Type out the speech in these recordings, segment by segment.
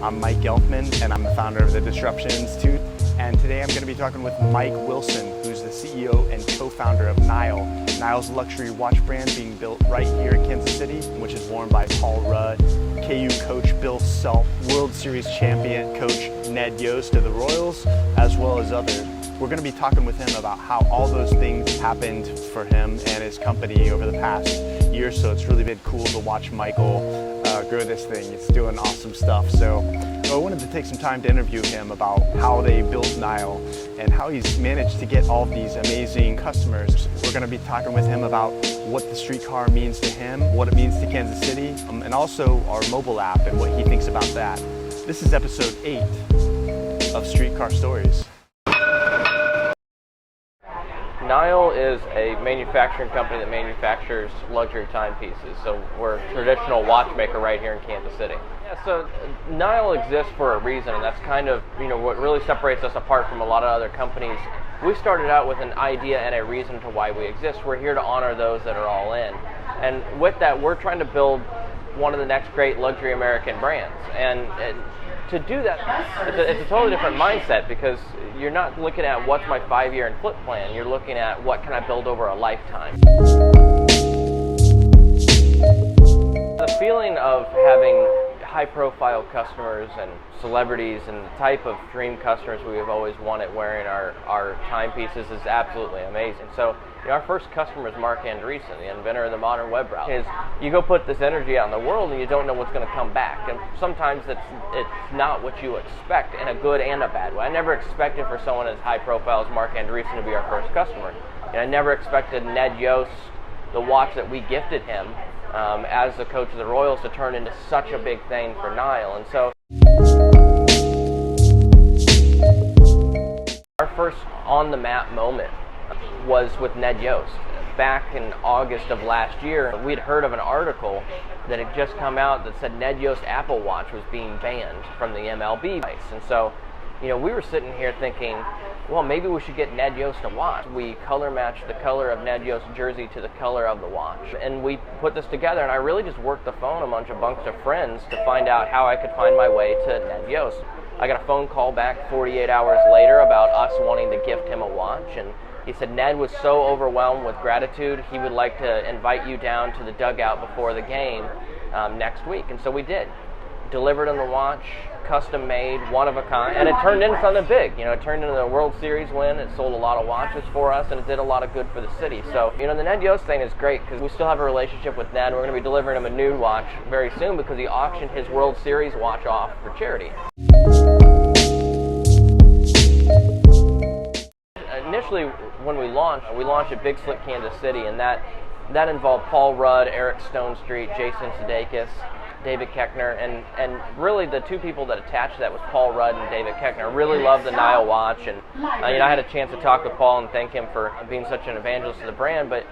I'm Mike Gelfman, and I'm the founder of the Disruption Institute. And today I'm going to be talking with Mike Wilson, who's the CEO and co-founder of Niall. Niall's a luxury watch brand being built right here in Kansas City, which is worn by Paul Rudd, KU coach Bill Self, World Series champion coach Ned Yost of the Royals, as well as others. We're going to be talking with him about how all those things happened for him and his company over the past year. So it's really been cool to watch Michael grow this thing. It's doing awesome stuff. So I wanted to take some time to interview him about how they built Niall and how he's managed to get all of these amazing customers. We're going to be talking with him about what the streetcar means to him, what it means to Kansas City, and also our mobile app and what he thinks about that. This is episode 8 of Streetcar Stories. Niall is a manufacturing company that manufactures luxury timepieces. So we're a traditional watchmaker right here in Kansas City. Yeah, so Niall exists for a reason, and that's kind of what really separates us apart from a lot of other companies. We started out with an idea and a reason to why we exist. We're here to honor those that are all in. And with that, we're trying to build one of the next great luxury American brands. And to do that, it's a totally different mindset, because you're not looking at what's my 5-year and flip plan. You're looking at what can I build over a lifetime. The feeling of having high-profile customers and celebrities and the type of dream customers we have always wanted wearing our timepieces is absolutely amazing. So our first customer is Marc Andreessen, the inventor of the modern web browser. You go put this energy out in the world and you don't know what's going to come back. And sometimes it's not what you expect, in a good and a bad way. I never expected for someone as high profile as Marc Andreessen to be our first customer. And I never expected Ned Yost, the watch that we gifted him as the coach of the Royals, to turn into such a big thing for Niall. And so our first on-the-map moment was with Ned Yost. Back in August of last year, we'd heard of an article that had just come out that said Ned Yost Apple Watch was being banned from the MLB. And so, we were sitting here thinking, well, maybe we should get Ned Yost a watch. We color matched the color of Ned Yost's jersey to the color of the watch. And we put this together, and I really just worked the phone a bunch of friends to find out how I could find my way to Ned Yost. I got a phone call back 48 hours later about us wanting to gift him a watch, and he said Ned was so overwhelmed with gratitude, he would like to invite you down to the dugout before the game next week. And so we did. Delivered him the watch, custom made, one of a kind, and it turned into something big. It turned into a World Series win. It sold a lot of watches for us, and it did a lot of good for the city. So, the Ned Yost thing is great, because we still have a relationship with Ned. We're going to be delivering him a new watch very soon, because he auctioned his World Series watch off for charity. Initially, when we launched at Big Slick Kansas City, and that involved Paul Rudd, Eric Stonestreet, Jason Sudeikis, David Koechner, and really the two people that attached to that was Paul Rudd and David Koechner. I really loved the Niall watch, and I had a chance to talk with Paul and thank him for being such an evangelist of the brand. But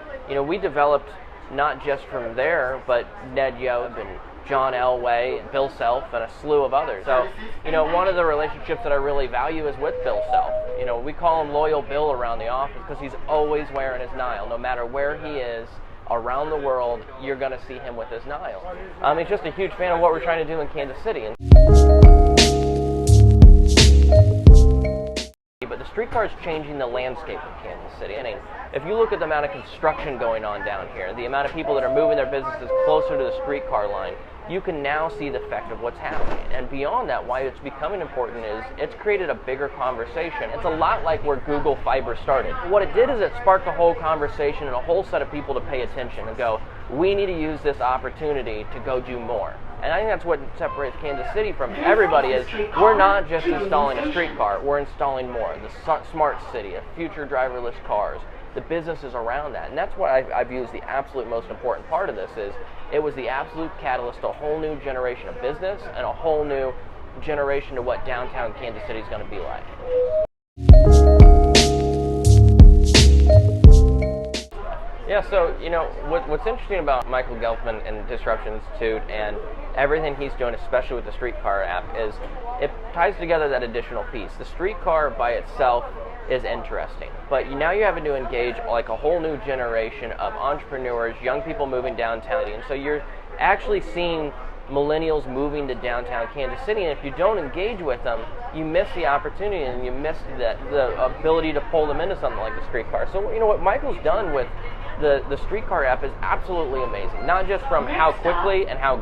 we developed not just from there, but Ned Yost and John Elway, and Bill Self, and a slew of others. So, one of the relationships that I really value is with Bill Self. We call him Loyal Bill around the office, because he's always wearing his Niall. No matter where he is around the world, you're going to see him with his Niall. He's just a huge fan of what we're trying to do in Kansas City. But the streetcar is changing the landscape of Kansas City. And if you look at the amount of construction going on down here, the amount of people that are moving their businesses closer to the streetcar line, you can now see the effect of what's happening. And beyond that, why it's becoming important is it's created a bigger conversation. It's a lot like where Google Fiber started. What it did is it sparked a whole conversation and a whole set of people to pay attention and go, we need to use this opportunity to go do more. And I think that's what separates Kansas City from everybody is we're not just installing a streetcar, we're installing more. The smart city, future driverless cars, the businesses around that. And that's what I view as the absolute most important part of this is it was the absolute catalyst to a whole new generation of business and a whole new generation to what downtown Kansas City is going to be like. Yeah, so, what's interesting about Michael Gelfman and Disruption Institute and everything he's doing, especially with the streetcar app, is it ties together that additional piece. The streetcar by itself is interesting, but now you're having to engage like a whole new generation of entrepreneurs, young people moving downtown, and so you're actually seeing millennials moving to downtown Kansas City, and if you don't engage with them, you miss the opportunity and you miss the ability to pull them into something like the streetcar. So what Michael's done with the streetcar app is absolutely amazing. Not just from how quickly and how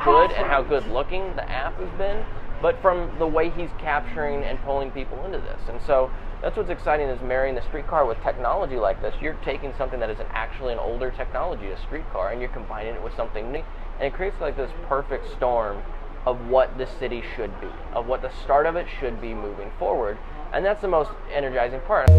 good looking the app has been, but from the way he's capturing and pulling people into this. And so that's what's exciting, is marrying the streetcar with technology like this. You're taking something that is actually an older technology, a streetcar, and you're combining it with something new. And it creates like this perfect storm of what the city should be, of what the start of it should be moving forward. And that's the most energizing part.